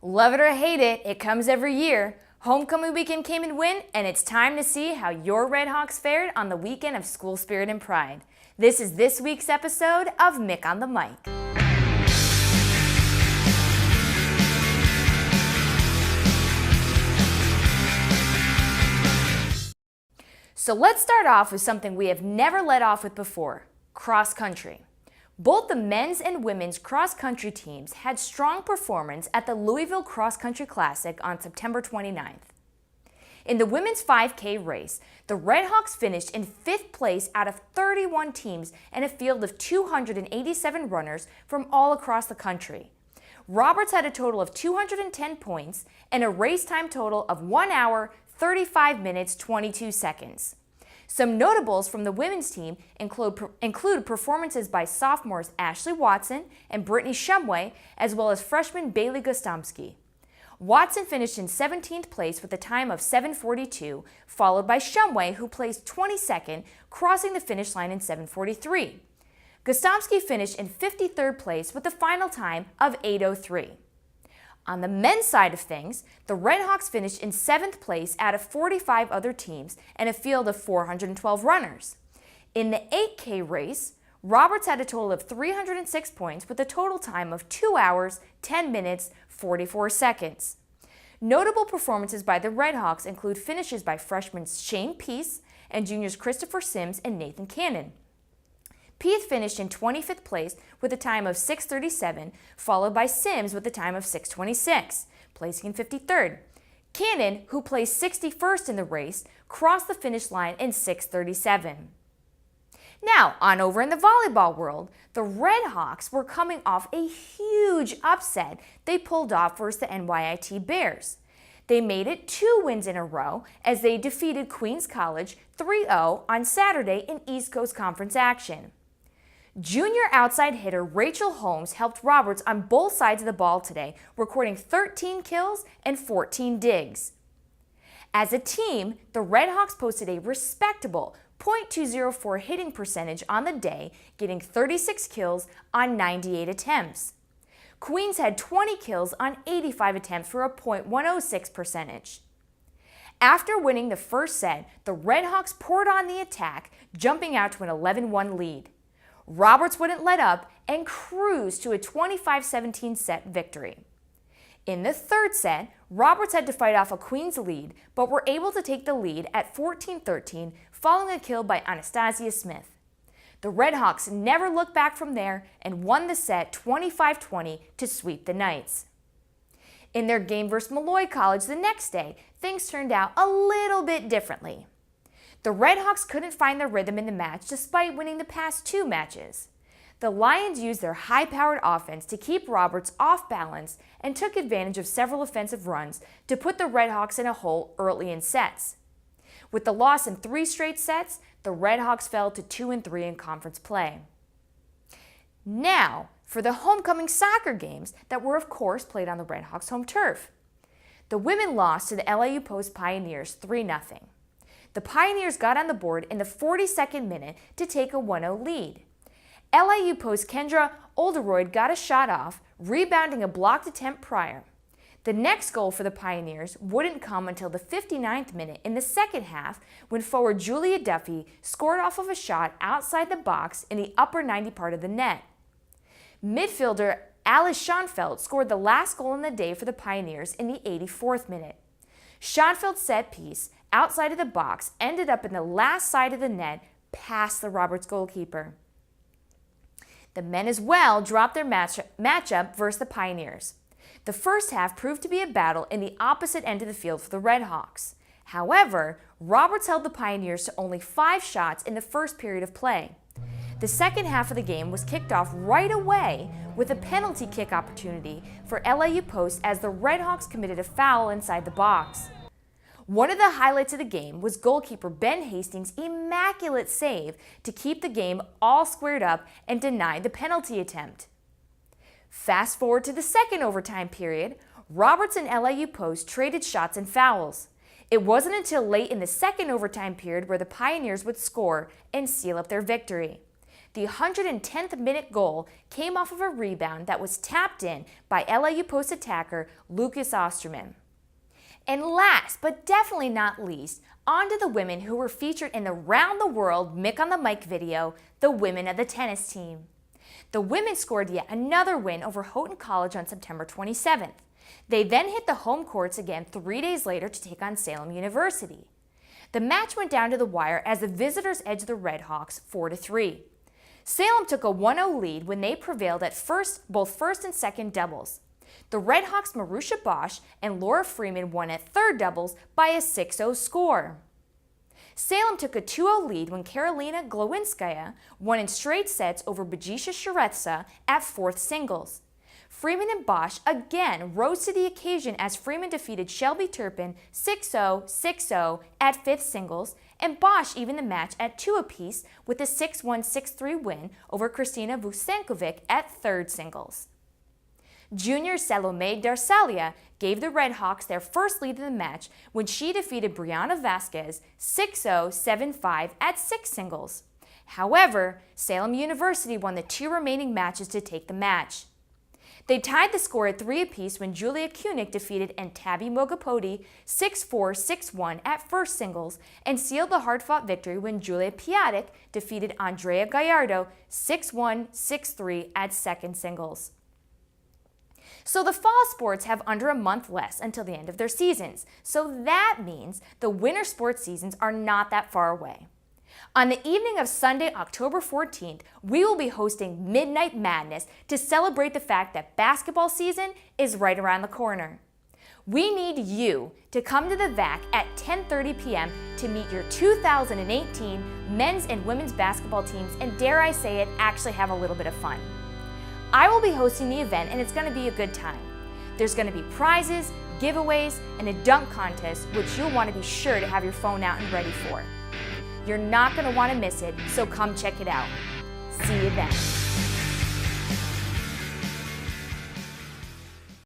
Love it or hate it, it comes every year. Homecoming weekend came and went, and it's time to see how your Red Hawks fared on the weekend of school spirit and pride. This is this week's episode of Mick on the Mic. So let's start off with something we have never let off with before, cross country. Both the men's and women's cross-country teams had strong performance at the Louisville Cross Country Classic on September 29th. In the women's 5K race, the Red Hawks finished in 5th place out of 31 teams and a field of 287 runners from all across the country. Roberts had a total of 210 points and a race time total of 1 hour, 35 minutes, 22 seconds. Some notables from the women's team include performances by sophomores Ashley Watson and Brittany Shumway, as well as freshman Bailey Gostomski. Watson finished in 17th place with a time of 7:42, followed by Shumway, who placed 22nd, crossing the finish line in 7:43. Gostomski finished in 53rd place with a final time of 8:03. On the men's side of things, the Red Hawks finished in 7th place out of 45 other teams and a field of 412 runners. In the 8K race, Roberts had a total of 306 points with a total time of 2 hours, 10 minutes, 44 seconds. Notable performances by the Red Hawks include finishes by freshmen Shane Peace and juniors Christopher Sims and Nathan Cannon. Peace finished in 25th place with a time of 6:37, followed by Sims with a time of 6:26, placing in 53rd. Cannon, who placed 61st in the race, crossed the finish line in 6:37. Now, on over in the volleyball world, the Red Hawks were coming off a huge upset they pulled off versus the NYIT Bears. They made it 2 wins in a row as they defeated Queens College 3-0 on Saturday in East Coast Conference action. Junior outside hitter Rachel Holmes helped Roberts on both sides of the ball today, recording 13 kills and 14 digs. As a team, the Red Hawks posted a respectable .204 hitting percentage on the day, getting 36 kills on 98 attempts. Queens had 20 kills on 85 attempts for a .106 percentage. After winning the first set, the Red Hawks poured on the attack, jumping out to an 11-1 lead. Roberts wouldn't let up and cruised to a 25-17 set victory. In the third set, Roberts had to fight off a Queens lead, but were able to take the lead at 14-13 following a kill by Anastasia Smith. The Red Hawks never looked back from there and won the set 25-20 to sweep the Knights. In their game versus Molloy College the next day, things turned out a little bit differently. The Red Hawks couldn't find their rhythm in the match despite winning the past 2 matches. The Lions used their high-powered offense to keep Roberts off balance and took advantage of several offensive runs to put the Red Hawks in a hole early in sets. With the loss in 3 straight sets, the Red Hawks fell to 2-3 in conference play. Now, for the homecoming soccer games that were of course played on the Red Hawks home turf. The women lost to the LIU Post Pioneers 3-0. The Pioneers got on the board in the 42nd minute to take a 1-0 lead. LIU Post Kendra Olderoyd got a shot off, rebounding a blocked attempt prior. The next goal for the Pioneers wouldn't come until the 59th minute in the second half when forward Julia Duffy scored off of a shot outside the box in the upper 90 part of the net. Midfielder Alice Schoenfeld scored the last goal in the day for the Pioneers in the 84th minute. Schoenfeld's set piece outside of the box ended up in the last side of the net past the Roberts goalkeeper. The men as well dropped their matchup versus the Pioneers. The first half proved to be a battle in the opposite end of the field for the Red Hawks. However, Roberts held the Pioneers to only 5 shots in the first period of play. The second half of the game was kicked off right away with a penalty kick opportunity for LIU Post as the Red Hawks committed a foul inside the box. One of the highlights of the game was goalkeeper Ben Hastings' immaculate save to keep the game all squared up and deny the penalty attempt. Fast forward to the second overtime period, Roberts and LIU Post traded shots and fouls. It wasn't until late in the second overtime period where the Pioneers would score and seal up their victory. The 110th minute goal came off of a rebound that was tapped in by LIU post attacker Lucas Osterman. And last, but definitely not least, on to the women who were featured in the Round the World Mick on the Mic video, the women of the tennis team. The women scored yet another win over Houghton College on September 27th. They then hit the home courts again 3 days later to take on Salem University. The match went down to the wire as the visitors edged the Redhawks 4-3. Salem took a 1-0 lead when they prevailed at both first and second doubles. The Redhawks' Marusha Bosch and Laura Freeman won at third doubles by a 6-0 score. Salem took a 2-0 lead when Karolina Glowinskaya won in straight sets over Bajisha Sharetsa at fourth singles. Freeman and Bosch again rose to the occasion as Freeman defeated Shelby Turpin 6-0, 6-0 at fifth singles, and Bosch evened the match at 2 apiece with a 6-1, 6-3 win over Kristina Vucenkovic at third singles. Junior Salome Darsalia gave the Redhawks their first lead in the match when she defeated Brianna Vasquez 6-0, 7-5 at six singles. However, Salem University won the 2 remaining matches to take the match. They tied the score at 3 apiece when Julia Kunik defeated Antabi Mogapodi 6-4, 6-1 at first singles and sealed the hard-fought victory when Julia Piatek defeated Andrea Gallardo 6-1, 6-3 at second singles. So the fall sports have under a month less until the end of their seasons, so that means the winter sports seasons are not that far away. On the evening of Sunday, October 14th, we will be hosting Midnight Madness to celebrate the fact that basketball season is right around the corner. We need you to come to the VAC at 10:30 p.m. to meet your 2018 men's and women's basketball teams and, dare I say it, actually have a little bit of fun. I will be hosting the event and it's going to be a good time. There's going to be prizes, giveaways, and a dunk contest, which you'll want to be sure to have your phone out and ready for. You're not going to want to miss it, so come check it out. See you then.